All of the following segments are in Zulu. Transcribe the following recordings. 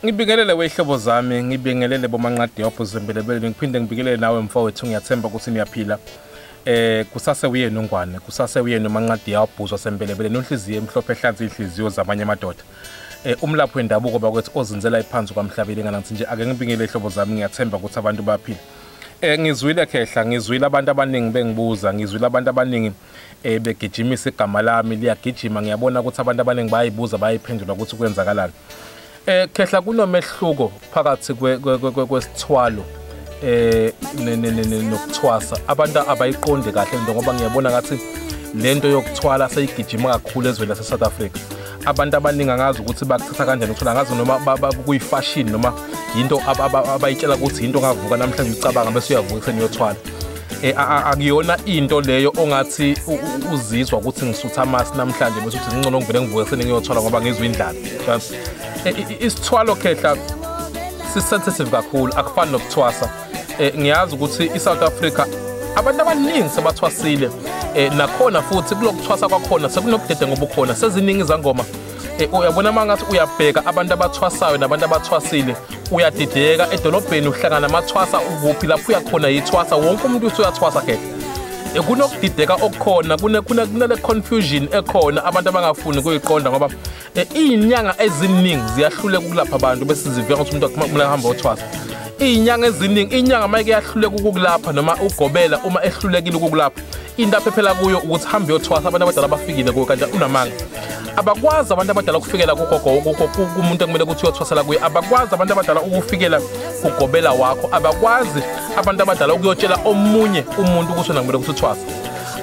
Ngibingelele wehlobo zami, ngibingelele bomanqadi yobhuzembelebele, ngiphinde ngibingelele nawe mfowethu, ngiyathemba ukuthi niyaphila. Kusase uyena ongwane, kusase uyena umanqadi yobhuzwa sembelebele nonhliziyo emhlophe ehlanzi inhliziyo zamanye amadoda. Umlapho wendabuko bakwethu ozinzela iphansi kwamhlabeni ngana ngithi nje ake ngibingelele ihlobo zami, ngiyathemba ukuthi abantu baphila. Ngizwile khehla, ngizwile abantu abaningi bengibuza, ngizwile abantu abaningi begijimisa igama lami liyagijima, ngiyabona ukuthi abantu abaningi bayibuza bayiphendula ukuthi kwenzakalani. Khehla kunomehluko phakathi kwesithwalo nokuthwasa. Abantu abayiqonde kahle into ngoba ngiyabona ngathi lento yokuthwala seyigijima kakhulu ezweni lase South Africa. Abantu abaningi angazi ukuthi bakuthatha kanjani ukuthwala, ngazi noma kuyifashion noma into abayitshela ukuthi into ngavuka namhlanje ucabanga bese uyavuka seniyothwala. Akuyona into leyo ongathi uzizwa ukuthi ngisutha amasi namhlanje bese uthi ngcono ngivele ngivuke seniyothwala ngoba ngizwe indlala. Isithwalo khehla sisensitive kakhulu, akufani nokuthwasa. Ngiyazi ukuthi iSouth Africa abantu abaningi sebathwasile, nakhona futhi kulokuthwasa kwakhona sekunokudede ngoba ukhona seziningi izangoma. Uyabona mangathi uyabheka abantu abathwasayo nabantu abathwasile, uyadideka edolobheni uhlangana namathwasa ukuphi lapho uyakhona yithwasa, wonke umuntu uyathwasa khehla. Kunokudideka okukhona, kunale confusion ekhona abantu abangafuni kuyiqonda ngoba izinyanga eziningi ziyahluleka ukulapha abantu bese zivela ukuthi umuntu akumele ahambe othwasa. Izinyanga eziningi, inyanga mayike yahluleka ukukulapha noma ugobela uma ehlulekile ukukulapha, into aphephela kuyo ukuthi hambe yothwasa. Abantu abadala bafikile kuyo kanti unamanga. Abakwazi abantu abadala ukufikela kumuntu ekumele ukuthi uyothwasela kuye. Abakwazi abantu abadala ukufikela kugobela wakho. Abakwazi abantu abadala ukuyotshela omunye umuntu ukuthi nakumele ukuthi uthwasa.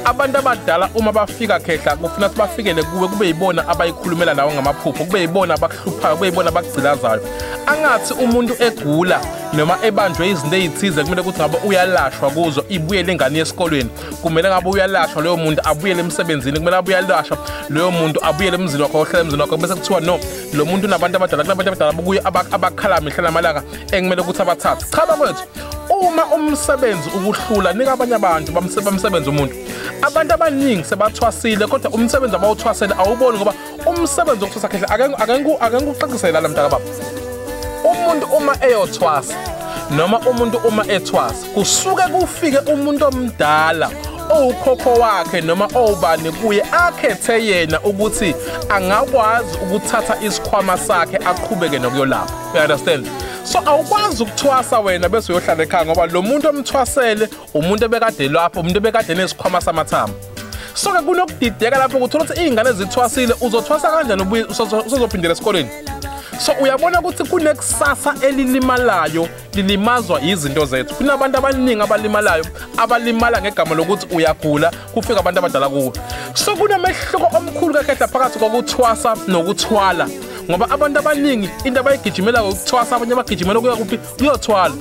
Abantu abadala uma bafika khehla kufuna ukuthi bafikele kuwe kube yibona abayikhulumela nawe ngamaphupho, kube yibona abakuhluphayo, kube yibona abakugcilazayo. Angathi umuntu egula noma ebanjwe izinto ezithize kumele ukuthi ngabe uyalashwa kuzo ibuyele ingane esikolweni, kumele ngabe uyalashwa leyo muntu abuyele emsebenzini, kumele abuye uyalashwa leyo muntu abuyele emzini wakhe, ohlala emzini wakhe, bese kuthiwa no, lo muntu nabantu abadala, kunabantu abadala bukuye abakhala mihla namalanga engemele ukuthi abathathe. Cha bakwethu, uma umsebenzi ukuhlula nika abanye abantu bamsebenzi umuntu. Abantu abaningi sebathwasile kodwa umsebenzi abawuthwasela awuboni ngoba umsebenzi wokuthwasa khehla ake ngikuxoxisela la mntaka baba. Umuntu uma eyothwasa noma umuntu uma ethwasa kusuke kufike umuntu omdala owukhokho wakhe noma owubani kuye akhethe yena ukuthi angakwazi ukuthatha isikhwama sakhe aqhubeke nokuyolapha. You understand? So awukwazi ukuthwasa wena bese uyohlala ekhaya ngoba lo muntu omthwasele umuntu ebekade lapho, umuntu ebekade nesikhwama samathambo. So ke kunokudideka lapho ukuthi uthi izingane ezithwasile uzothwasa kanjani ubuye uzophindela esikoleni. So uyabona ukuthi kunekusasa elilimalayo lilimazwa izinto zethu. Kunabantu abaningi abalimalayo, abalimala ngegama lokuthi uyagula kufika abantu abadala kuwe. So kunomehluko omkhulu kakhehla phakathi kokuthwasa nokuthwala ngoba abantu abaningi into abayigijimela ukuthwasa, abanye bagijimela ukuya kuphi uyothwala.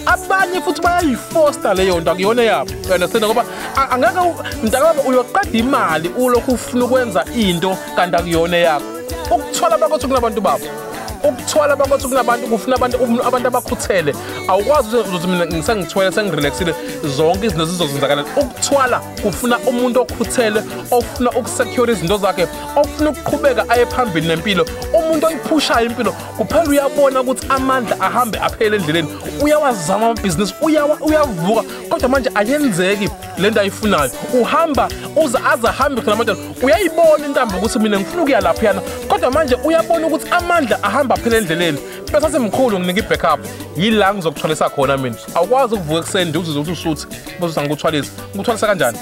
Abanye futhi bayayifoster leyo nto akuyona yabo. Understand ngoba angeke mntaka uyoqeda imali ulokhu ufuna ukwenza into kanti akuyona yakho. Ukuthwala bakwethu kunabantu babo. Ukuthwala bakwethu kunabantu kufuna abantu abakhuthele. Awukwazi ukuthi mina ngisengithwele sengirelaxile zonke izinto zizozenzakala. Ukuthwala kufuna umuntu okhuthele, ofuna ukusecure izinto zakhe, ofuna ukuqhubeka aye phambili nempilo. Umuntu oyiphushayo impilo kuphela uyabona ukuthi amandla ahambe aphele endleleni. Uyawazama amabhizinisi, uyavuka kodwa manje ayenzeki lento ayifunayo. Uhamba azahambe khona manje uyayibona intambo ukuthi mina ngifuna ukuya lapha yana kodwa manje uyabona ukuthi amandla ahamba phela endleleni. Bese semkhulu nginika ibackup yila ngizokuthwalisa khona mina. Awukwazi ukuvuka ekseni uzuze ukuthi usuthi bese ngikuthwalisa. Ngikuthwalisa kanjani?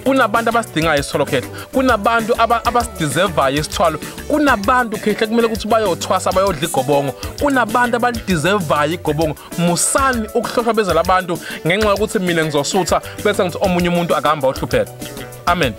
Kunabantu abasidingayo isithwalo khehla, kunabantu abasideservayo isithwalo, kunabantu khehla kumele ukuthi bayothwasa bayodla igobongo, kunabantu abalideservayo igobongo. Musani ukuhlohlobezela abantu ngenxa yokuthi mina ngizosutha bese ngithi omunye umuntu akahamba ohlupheka. Amen.